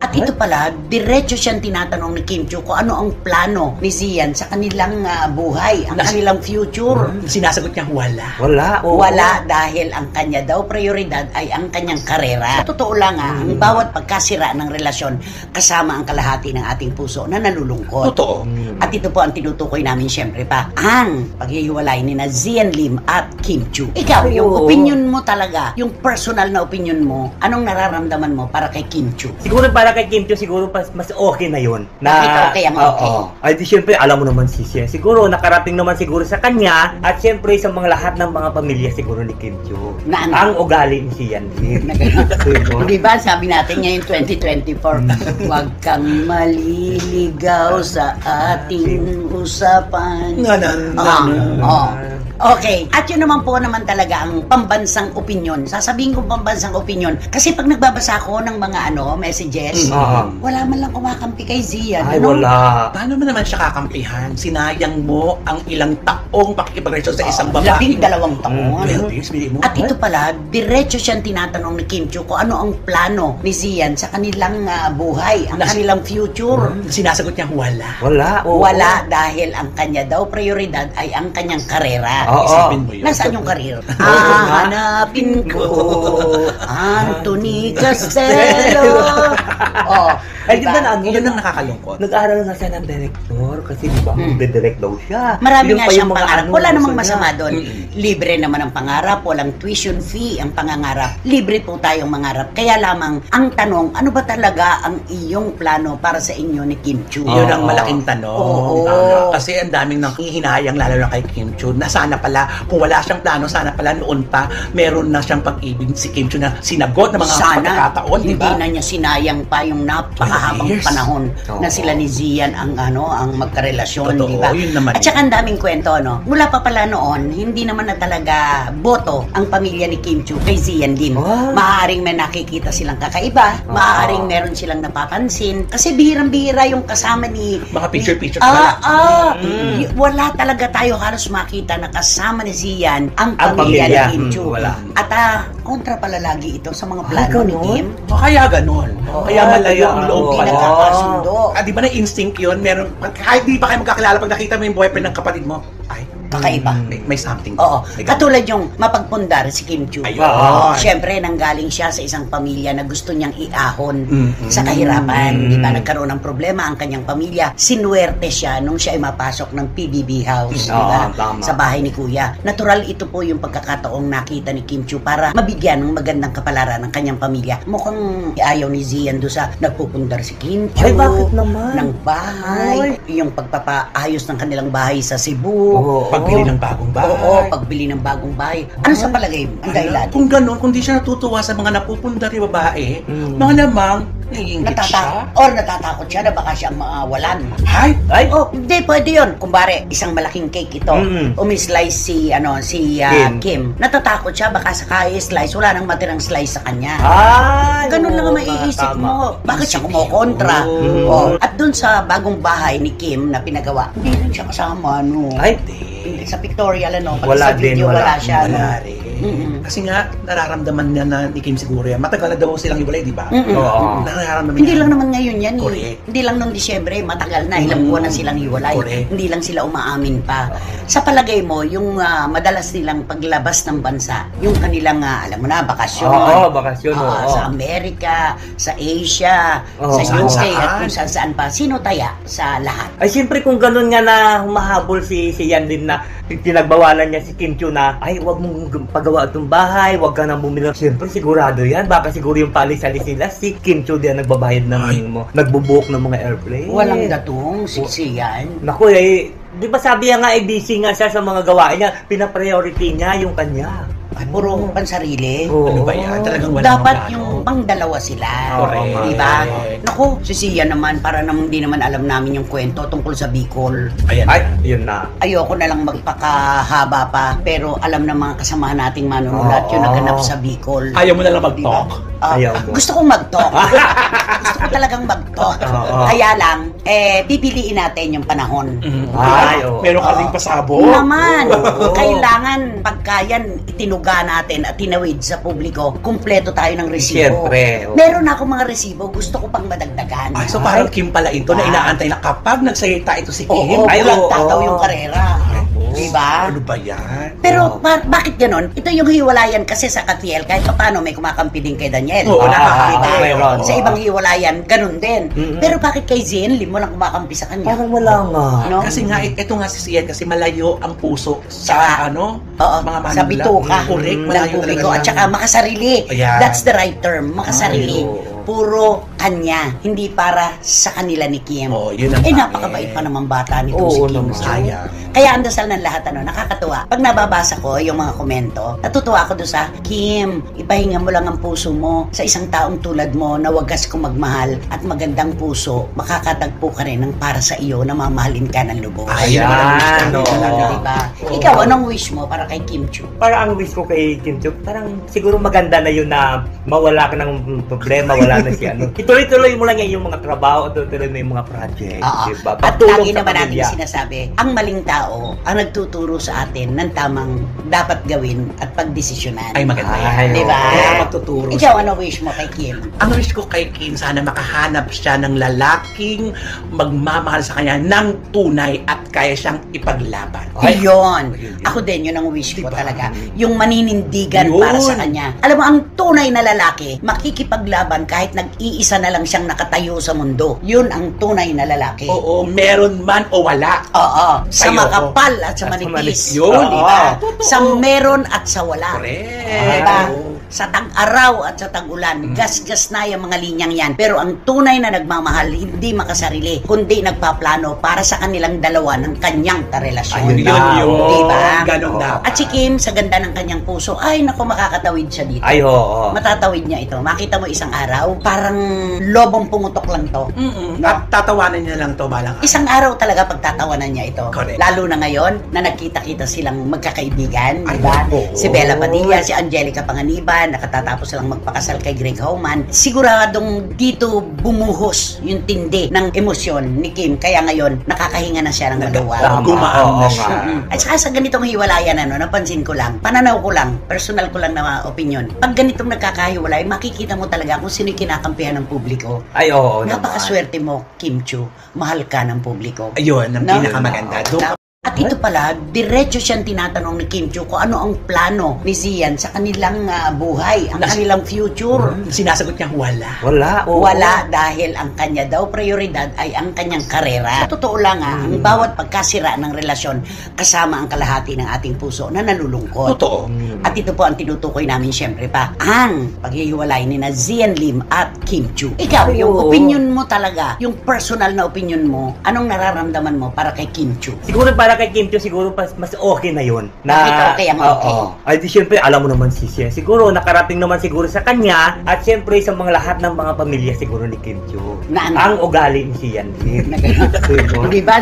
At ito pala, diretso siyang tinatanong ni Kim Chiu kung ano ang plano ni Zian sa kanilang buhay, ang kanilang future. Sinasagot niya, wala. Wala. Wala dahil ang kanya daw prioridad ay ang kanyang karera. Sa totoo lang ang bawat pagkasira ng relasyon kasama ang kalahati ng ating puso na nalulungkot. Totoo. At ito po ang tinutukoy namin syempre pa, ang paghihiwalay ni na Zian Lim at Kim Chiu. Ikaw, yung opinion mo talaga, yung personal na opinion mo, anong nararamdaman mo para kay Kim Chiu? Siguro para kay Kim Chiu, siguro mas okay na yun. Bakit okay ang okay? Ay di syempre, alam mo naman si Siya. Siguro nakarating naman siguro sa kanya at syempre sa mga lahat ng mga pamilya siguro ni Kim Chiu. Na ano? Ang ugali ni Sian Lim. Di ba sabi natin ngayon 2024, huwag kang maliligaw sa ating usapan. Okay. At yun naman po naman talaga ang pambansang opinion. Sasabihin ko pambansang opinion kasi pag nagbabasa ako ng mga messages, wala man lang kumakampi kay Zian. Ay, wala. Paano mo naman siya kakampihan? Sinayang mo ang ilang taong pakikipagrelasyon sa isang babae. 12 taon. At ito pala, diretso siyang tinatanong ni Kim Chiu kung ano ang plano ni Zian sa kanilang buhay, ang kanilang future. Sinasagot niya, wala. Wala dahil ang kanya daw prioridad ay ang kanyang karera. Isipin mo yun. Nasaan yung karir? Hanapin ko Anthony Castelo. Ay, di ba na ano? Yun ang nakakalungkot. Nag-aaral na siya ng director kasi di ba magde-direct daw siya. Marami nga pa siyang yung mga pangarap. ano, Wala namang gusto masama niya. doon. Libre naman ang pangarap, walang tuition fee ang pangangarap. Libre po tayong mangarap. Kaya lamang, ang tanong, ano ba talaga ang iyong plano para sa inyo ni Kim Chiu? Yun ang malaking tanong. Oo. Tama. Kasi ang daming nanghihinayang lalo na kay Kim Chiu na sana pala, kung wala siyang plano, sana pala noon pa, meron na siyang pag-ibig si Kim Chiu na sinagot ng mga pagkakataon, di ba? Hindi na niya sinayang pa yung napakahabang panahon na sila ni Zian ang magkarelasyon, Totoo, di ba? yun naman At saka ang daming kwento, no? Mula pa pala noon, hindi naman na talaga boto ang pamilya ni Kim Chiu kay Zian Lim. Maaaring may nakikita silang kakaiba, maaaring meron silang napapansin, kasi bihirang-bihira yung kasama ni Mga picture-picture pala. Wala talaga tayo halos makita na kasama ni Zian ang Ang pamilya ni pamilya. Kim Chiu. Wala. At kontra pala lagi ito sa mga plano ni ganun? Kim. Kaya ganon. Kaya malayo ang loob Hindi pa. nagkakasundo. Di ba na instinct yun? Meron, kahit di pa kayo magkakilala, pag nakita mo yung boyfriend ng kapatid mo, ay, Kakaiba. may something. Oo. May Katulad yung mapagpundar si Kim Chiu. Ayun. Siyempre, nanggaling siya sa isang pamilya na gusto niyang iahon sa kahirapan. Di ba? Nagkaroon ng problema ang kanyang pamilya. Sinuwerte siya nung siya ay mapasok ng PBB house. Di ba? Tama. Sa bahay ni Kuya. Natural ito po yung pagkakataong nakita ni Kim Chiu para mabigyan ng magandang kapalaran ng kanyang pamilya. Mukhang ayaw ni Zian doon sa nagpupundar si Kim Chiu. Ay, bakit naman? Ng bahay. Yung pagpapaayos ng kanilang bahay sa Cebu. Pagbili ng bagong bahay. Oo, pagbili ng bagong bahay. Ano sa palagay mo? Ang dahilan? Kung gano'n, kung di siya natutuwa sa mga napupundar yung babae, malamang naiingit siya. Natatakot siya na baka siya mawalan. Ay! Hindi, pwede yun. Kumbari, isang malaking cake ito. Umi-slice si Kim. Natatakot siya, baka sa slice, wala nang matirang slice sa kanya. Ganun lang ang maiisip mo. Bakit siya kumokontra? At dun sa bagong bahay ni Kim na pinagawa, hindi rin siya kasama, no? Ay, Hindi, sa pictorial, pati Wala sa video, din, wala siya, no? Wala rin. Kasi nga, nararamdaman niya na ni Kim siguro yan. Matagal na daw silang iwalay, di ba? Nararamdaman Hindi niya. lang naman ngayon yan. Correct. Hindi lang nung Disyembre, matagal na, ilang buwan na silang hiwalay. Correct. Hindi lang sila umaamin pa. Sa palagay mo, yung madalas nilang paglabas ng bansa, yung kanilang, alam mo na, bakasyon. Bakasyon. Sa Amerika, sa Asia, sa saan UK, saan. at kung saan pa. Sino taya sa lahat? Ay, siyempre kung ganun nga na humahabol si Yan din na pinagbawalan niya si Kim Chiu na, ay, wag mong pagawa itong bahay, wag ka nang bumili. Siyempre, sigurado yan. Baka siguro yung palis-alis nila, si Kim Chiu din ang nagbabayad ng nagbubook ng mga airplane. Walang datong, siksiyan. Naku, di ba sabi niya nga, busy nga siya sa mga gawain niya, pinapriority niya yung kanya. Ay, puro pansarili. Ano ba yan? Talagang walang Dapat plano. yung pang dalawa sila. Correct. Diba? Naku, si Sia naman, para namang di naman alam namin yung kwento tungkol sa Bicol. Ayan. Ay, yun na. Ayoko na lang magpakahaba pa, pero alam ng mga kasamahan nating manunulat yung naganap sa Bicol. Ayaw mo na lang mag-talk. Ayaw mo. Gusto kong mag-talk. Gusto ko talagang mag-talk. Kaya lang, pipiliin natin yung panahon. Ay, oo. Meron ka ding pasabog. Naman, Oo. kailangan pagkayan itinuga natin at tinawid sa publiko, kumpleto tayo ng resibo. Siyempre, oo. Meron ako mga resibo, gusto ko pang madagdagan. Ay, so parang Kim pala ito na inaantay na kapag nagsalita ito si Oo, Kim. Ay, bulag oo. tataw yung karera. Diba? Ano ba yan? Pero bakit ganon? Ito yung hiwalayan kasi sa Katiel, kahit pa paano may kumakampi din kay Daniel. Oo, Diba? meron. Sa ibang hiwalayan, ganon din. Mm-mm. Pero bakit kay Zenlim mo lang kumakampi sa kanya? Parang wala nga. No? Kasi nga, ito nga si Sian kasi malayo ang puso Saka, sa ano, Oo, mga sa Manila. bituka Correct, ng malayo publiko. talaga At siya. saka makasarili. Ayan. That's the right term, makasarili. Ay, oo. Puro kanya, hindi para sa kanila ni Kim. Oo, yun ang Napakabait pa naman bata nito Oo si Kim. naman. Sayang. Kaya ang dasal ng lahat, nakakatuwa. Pag nababasa ko yung mga komento, natutuwa ako doon sa, Kim, ipahinga mo lang ang puso mo sa isang taong tulad mo na wagas kong magmahal at magandang puso, makakatagpo ka rin ng para sa iyo na mamahalin ka ng lubos. Ayan. Ayan, Ano, oo. Diba? Oo. Ikaw, anong wish mo para kay Kim Chu? Parang ang wish ko kay Kim Chu, parang siguro maganda na yun na mawala ka ng problema, wala na si ano. Ituloy-tuloy mo lang yan yung mga trabaho, ituloy mo yung mga project. Oo. Diba? At Pagtulong lagi sa naman natin pamilya. sinasabi, ang maling tao ang nagtuturo sa atin ng tamang dapat gawin at pagdesisyonan. Ay, maganda yan. Ay, Diba? Kaya magtuturo Ikaw, siya. ano wish mo kay Kim? Ang wish ko kay Kim, sana makahanap siya ng lalaking magmamahal sa kanya ng tunay at kaya siyang ipaglaban. Ay. Yun. Yun. Ako din, yun ang wish ko Diba? talaga. Yung maninindigan Yun. para sa kanya. Alam mo, ang tunay na lalaki, makikipaglaban kahit nag-iisa na lang siyang nakatayo sa mundo. Yun ang tunay na lalaki. Oo, meron man o wala. Oo. Sa Kayo, makapal at sa At sa manipis. manipis. Yun. Diba? Totoo. Sa meron at sa wala. Correct. Diba? Oo. Sa tag-araw at sa tag-ulan, gas-gas na yung mga linyang yan. Pero ang tunay na nagmamahal, hindi makasarili, kundi nagpaplano para sa kanilang dalawa ng kanyang karelasyon. Ayun Yun na. yun. Diba? Ganon Oo. dapat. At si Kim, sa ganda ng kanyang puso, ay naku, makakatawid siya dito. Ay, oo. Matatawid niya ito. Makita mo isang araw, parang lobong pumutok lang to. Mm-mm. At tatawanan niya lang to balang araw. Isang araw talaga pagtatawanan niya ito. Correct. Lalo na ngayon na nagkita-kita silang magkakaibigan, Ay, di ba? oo. Si Bella Padilla, si Angelica Panganiban, nakatatapos silang magpakasal kay Greg Hauman. Siguradong dito bumuhos yung tindi ng emosyon ni Kim. Kaya ngayon, nakakahinga na siya ng maluwag. Tama. Gumaan Oo na nga. siya. At saka sa ganitong hiwalayan, napansin ko lang, pananaw ko lang, personal ko lang na opinion. Pag ganitong nagkakahiwalay, makikita mo talaga kung sino yung kinakampihan ng publiko. Ay, oo naman. Napakaswerte mo, Kim Chu. Mahal ka ng publiko. Ayun, ang No? pinakamaganda. Doon At ito pala, diretso siyang tinatanong ni Kim Chu kung ano ang plano ni Zian sa kanilang buhay, ang kanilang future. sinasagot niya, wala. Wala. Oo. Wala dahil ang kanya daw prioridad ay ang kanyang karera. Sa totoo lang ang bawat pagkasira ng relasyon kasama ang kalahati ng ating puso na nalulungkot. Totoo. At ito po ang tinutukoy namin syempre pa, ang paghihiwalay ni na Zian Lim at Kim Chu. Ikaw, yung Oo. opinion mo talaga, yung personal na opinion mo, anong nararamdaman mo para kay Kim Chu? Siguro para kay Kim Chu, siguro mas okay na yun. Bakit okay ang okay? Oo. Ay, di syempre, alam mo naman si Sian. Siguro, nakarating naman siguro sa kanya at syempre sa mga lahat ng mga pamilya siguro ni Kim Chu. Na ano? Ang ugali ni Sian din. Na gano'n. Di ba?